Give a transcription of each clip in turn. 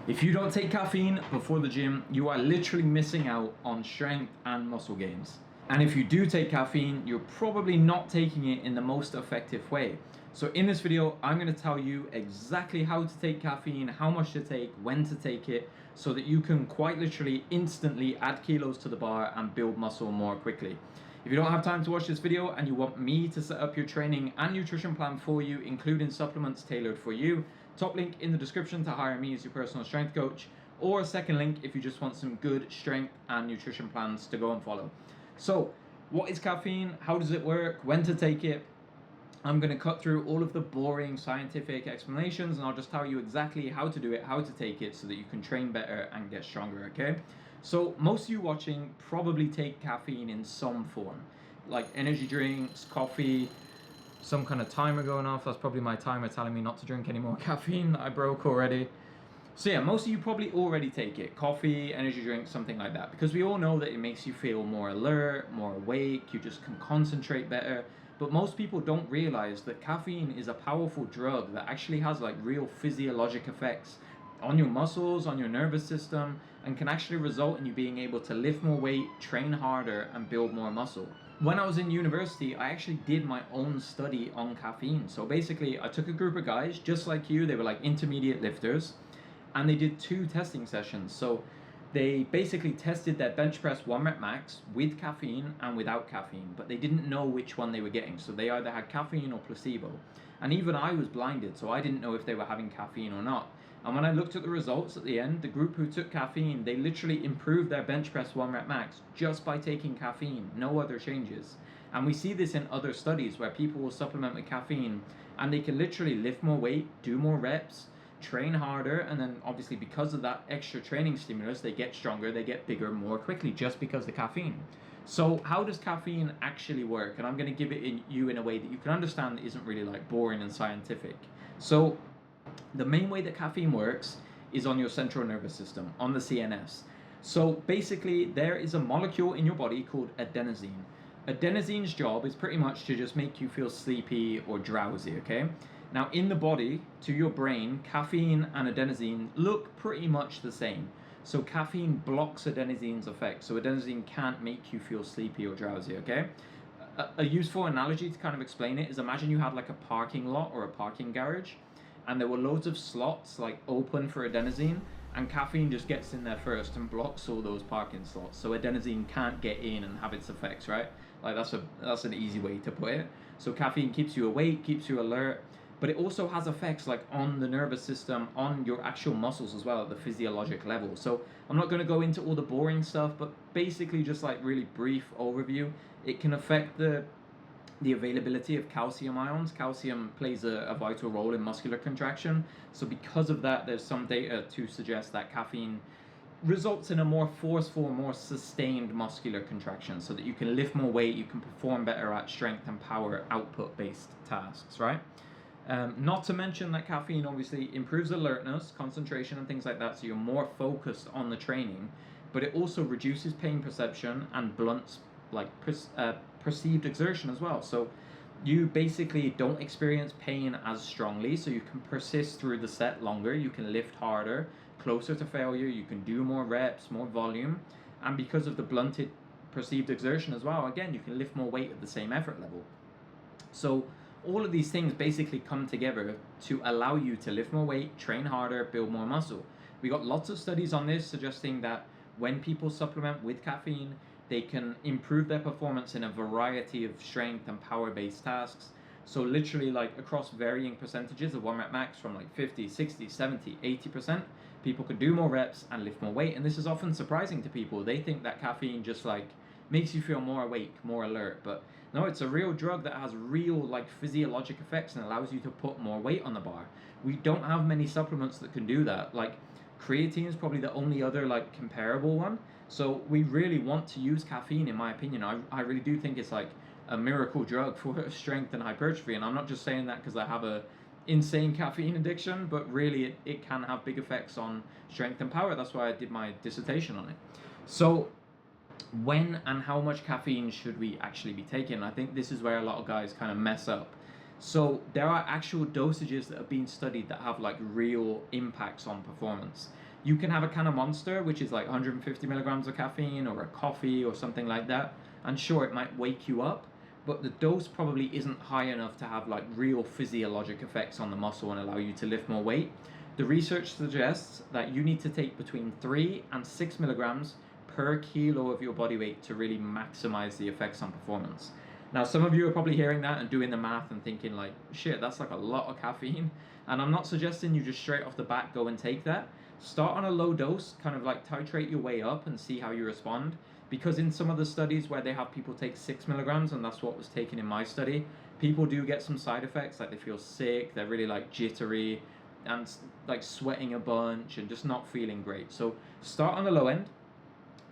If you don't take caffeine before the gym, you are literally missing out on strength and muscle gains. And if you do take caffeine, you're probably not taking it in the most effective way. So in this video, I'm going to tell you exactly how to take caffeine, how much to take, when to take it, so that you can quite literally instantly add kilos to the bar and build muscle more quickly. If you don't have time to watch this video and you want me to set up your training and nutrition plan for you, including supplements tailored for you, top link in the description to hire me as your personal strength coach, or a second link if you just want some good strength and nutrition plans to go and follow. So, what is caffeine? How does it work? When to take it? I'm going to cut through all of the boring scientific explanations, and I'll just tell you exactly how to do it, how to take it, so that you can train better and get stronger, okay? So most of you watching probably take caffeine in some form, like energy drinks, coffee, some kind of timer going off. That's probably my timer telling me not to drink any more caffeine that I broke already. So yeah, most of you probably already take it. Coffee, energy drink, something like that. Because we all know that it makes you feel more alert, more awake, you just can concentrate better. But most people don't realize that caffeine is a powerful drug that actually has like real physiologic effects on your muscles, on your nervous system, and can actually result in you being able to lift more weight, train harder, and build more muscle. When I was in university, I actually did my own study on caffeine. So basically, I took a group of guys just like you, they were like intermediate lifters, and they did 2 testing sessions. So they basically tested their bench press 1 rep max with caffeine and without caffeine, but they didn't know which one they were getting. So they either had caffeine or placebo. And even I was blinded, so I didn't know if they were having caffeine or not. And when I looked at the results at the end, the group who took caffeine, they literally improved their bench press 1 rep max just by taking caffeine, no other changes. And we see this in other studies where people will supplement with caffeine and they can literally lift more weight, do more reps, train harder, and then obviously because of that extra training stimulus, they get stronger, they get bigger more quickly just because of the caffeine. So how does caffeine actually work? And I'm going to give it in a way that you can understand that isn't really like boring and scientific. So the main way that caffeine works is on your central nervous system, on the CNS. So basically there is a molecule in your body called adenosine. Adenosine's job is pretty much to just make you feel sleepy or drowsy, okay? Now in the body, to your brain, caffeine and adenosine look pretty much the same. So caffeine blocks adenosine's effect, so adenosine can't make you feel sleepy or drowsy, okay? A useful analogy to kind of explain it is imagine you had like a parking lot or a parking garage, and there were loads of slots like open for adenosine, and caffeine just gets in there first and blocks all those parking slots, so adenosine can't get in and have its effects, right? Like that's an easy way to put it. So caffeine keeps you awake, keeps you alert, but it also has effects like on the nervous system, on your actual muscles as well at the physiologic level. So I'm not going to go into all the boring stuff, but basically just like really brief overview, it can affect the availability of calcium ions. Calcium plays a vital role in muscular contraction. So because of that, there's some data to suggest that caffeine results in a more forceful, more sustained muscular contraction so that you can lift more weight, you can perform better at strength and power output-based tasks, right? Not to mention that caffeine obviously improves alertness, concentration, and things like that, so you're more focused on the training, but it also reduces pain perception and blunts like perceived exertion as well. So you basically don't experience pain as strongly, so you can persist through the set longer, you can lift harder, closer to failure, you can do more reps, more volume, and because of the blunted perceived exertion as well, again, you can lift more weight at the same effort level. So all of these things basically come together to allow you to lift more weight, train harder, build more muscle. We got lots of studies on this suggesting that when people supplement with caffeine, they can improve their performance in a variety of strength and power-based tasks. So literally like across varying percentages of 1 rep max from like 50, 60, 70, 80%, people could do more reps and lift more weight. And this is often surprising to people. They think that caffeine just like makes you feel more awake, more alert, but no, it's a real drug that has real like physiologic effects and allows you to put more weight on the bar. We don't have many supplements that can do that. Like creatine is probably the only other like comparable one. So we really want to use caffeine, in my opinion. I really do think it's like a miracle drug for strength and hypertrophy, and I'm not just saying that because I have a insane caffeine addiction, but really it can have big effects on strength and power. That's why I did my dissertation on it. So when and how much caffeine should we actually be taking? I think this is where a lot of guys kind of mess up. So there are actual dosages that have been studied that have like real impacts on performance. You can have a can of Monster, which is like 150 milligrams of caffeine, or a coffee or something like that, and sure, it might wake you up, but the dose probably isn't high enough to have like real physiologic effects on the muscle and allow you to lift more weight. The research suggests that you need to take between 3 and 6 milligrams per kilo of your body weight to really maximize the effects on performance. Now, some of you are probably hearing that and doing the math and thinking like, shit, that's like a lot of caffeine. And I'm not suggesting you just straight off the bat go and take that. Start on a low dose, kind of like titrate your way up and see how you respond. Because in some of the studies where they have people take 6 milligrams, and that's what was taken in my study, people do get some side effects, like they feel sick, they're really like jittery, and like sweating a bunch and just not feeling great. So start on the low end,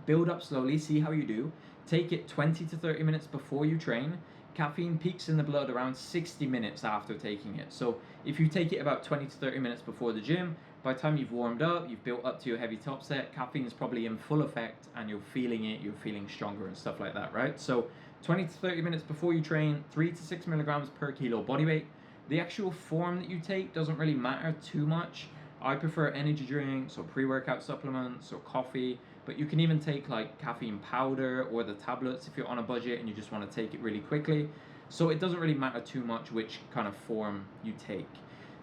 build up slowly, see how you do. Take it 20 to 30 minutes before you train. Caffeine peaks in the blood around 60 minutes after taking it. So if you take it about 20 to 30 minutes before the gym, by the time you've warmed up, you've built up to your heavy top set, caffeine is probably in full effect and you're feeling it, you're feeling stronger and stuff like that, right? So 20 to 30 minutes before you train, 3 to 6 milligrams per kilo body weight. The actual form that you take doesn't really matter too much. I prefer energy drinks or pre-workout supplements or coffee, but you can even take like caffeine powder or the tablets if you're on a budget and you just want to take it really quickly. So it doesn't really matter too much which kind of form you take.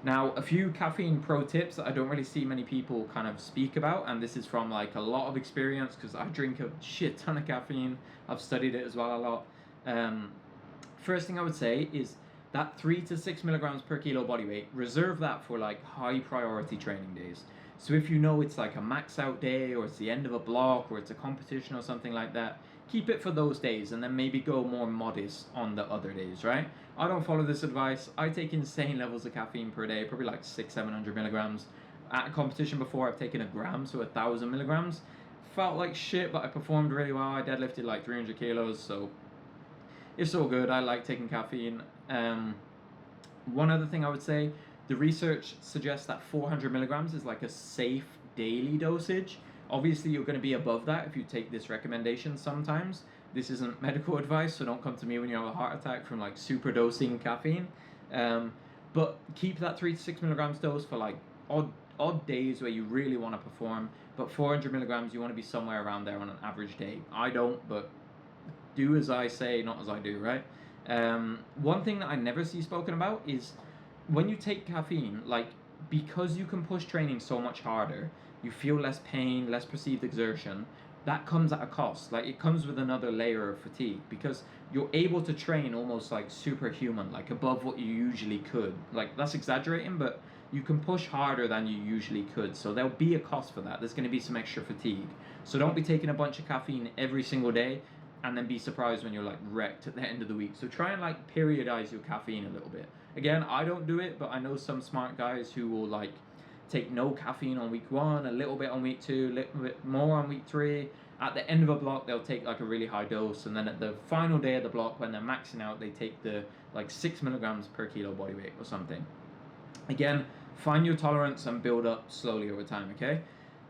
Now, a few caffeine pro tips that I don't really see many people kind of speak about, and this is from like a lot of experience because I drink a shit ton of caffeine. I've studied it as well a lot. First thing I would say is that 3 to 6 milligrams per kilo body weight, reserve that for like high priority training days. So if you know it's like a max out day or it's the end of a block or it's a competition or something like that, keep it for those days and then maybe go more modest on the other days, right? I don't follow this advice. I take insane levels of caffeine per day, probably like 600-700 milligrams. At a competition before, I've taken a gram, so 1,000 milligrams. Felt like shit, but I performed really well. I deadlifted like 300 kilos, so it's all good. I like taking caffeine. One other thing I would say, the research suggests that 400 milligrams is like a safe daily dosage. Obviously, you're going to be above that if you take this recommendation sometimes. This isn't medical advice, so don't come to me when you have a heart attack from like super dosing caffeine. But keep that 3 to 6 milligrams dose for like odd days where you really want to perform. But 400 milligrams, you want to be somewhere around there on an average day. I don't, but do as I say, not as I do, right? One thing that I never see spoken about is when you take caffeine, like because you can push training so much harder, you feel less pain, less perceived exertion. That comes at a cost. Like it comes with another layer of fatigue because you're able to train almost like superhuman, like above what you usually could. Like that's exaggerating, but you can push harder than you usually could. So there'll be a cost for that. There's going to be some extra fatigue. So don't be taking a bunch of caffeine every single day and then be surprised when you're like wrecked at the end of the week. So try and like periodize your caffeine a little bit. Again, I don't do it, but I know some smart guys who will like take no caffeine on week 1, a little bit on week 2, a little bit more on week 3. At the end of a block, they'll take like a really high dose, and then at the final day of the block, when they're maxing out, they take the like 6 milligrams per kilo body weight or something. Again, find your tolerance and build up slowly over time, okay?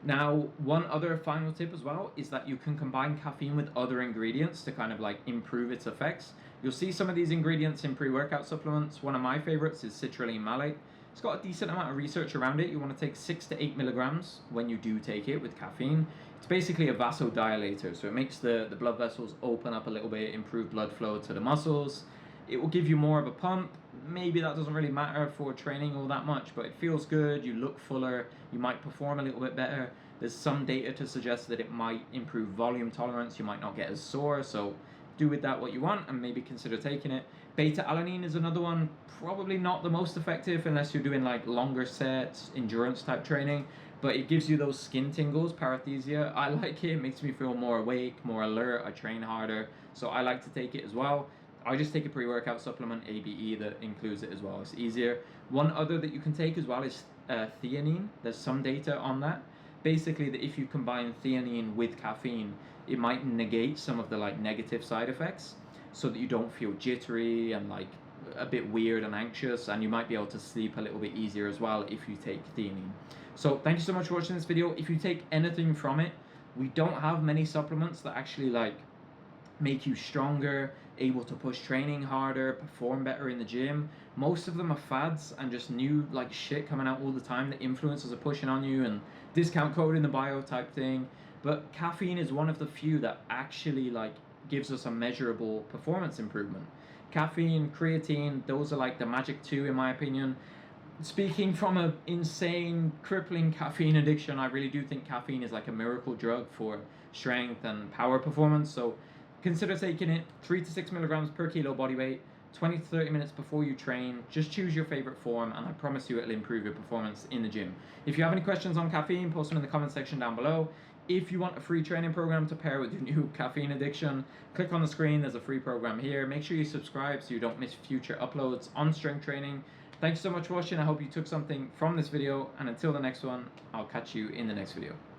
Now, one other final tip as well is that you can combine caffeine with other ingredients to kind of like improve its effects. You'll see some of these ingredients in pre-workout supplements. One of my favorites is citrulline malate. It's got a decent amount of research around it. You want to take 6 to 8 milligrams when you do take it with caffeine. It's basically a vasodilator, so it makes the blood vessels open up a little bit, improve blood flow to the muscles. It will give you more of a pump. Maybe that doesn't really matter for training all that much, but it feels good, you look fuller, you might perform a little bit better. There's some data to suggest that it might improve volume tolerance, you might not get as sore, so do with that what you want and maybe consider taking it. Beta-alanine is another one, probably not the most effective unless you're doing like longer sets, endurance type training, but it gives you those skin tingles, paresthesia. I like it makes me feel more awake, more alert, I train harder, so I like to take it as well. I just take a pre-workout supplement, ABE, that includes it as well. It's easier. One other that you can take as well is theanine. There's some data on that. Basically, that if you combine theanine with caffeine, it might negate some of the like negative side effects so that you don't feel jittery and like a bit weird and anxious, and you might be able to sleep a little bit easier as well if you take theanine. So thank you so much for watching this video. If you take anything from it, we don't have many supplements that actually like make you stronger, able to push training harder, perform better in the gym. Most of them are fads and just new like shit coming out all the time that influencers are pushing on you and discount code in the bio type thing. But caffeine is one of the few that actually like gives us a measurable performance improvement. Caffeine, creatine, those are like the magic two in my opinion. Speaking from an insane, crippling caffeine addiction, I really do think caffeine is like a miracle drug for strength and power performance. So consider taking it 3 to 6 milligrams per kilo body weight, 20 to 30 minutes before you train. Just choose your favorite form, and I promise you it'll improve your performance in the gym. If you have any questions on caffeine, post them in the comment section down below. If you want a free training program to pair with your new caffeine addiction, click on the screen. There's a free program here. Make sure you subscribe so you don't miss future uploads on strength training. Thanks so much for watching. I hope you took something from this video, and until the next one, I'll catch you in the next video.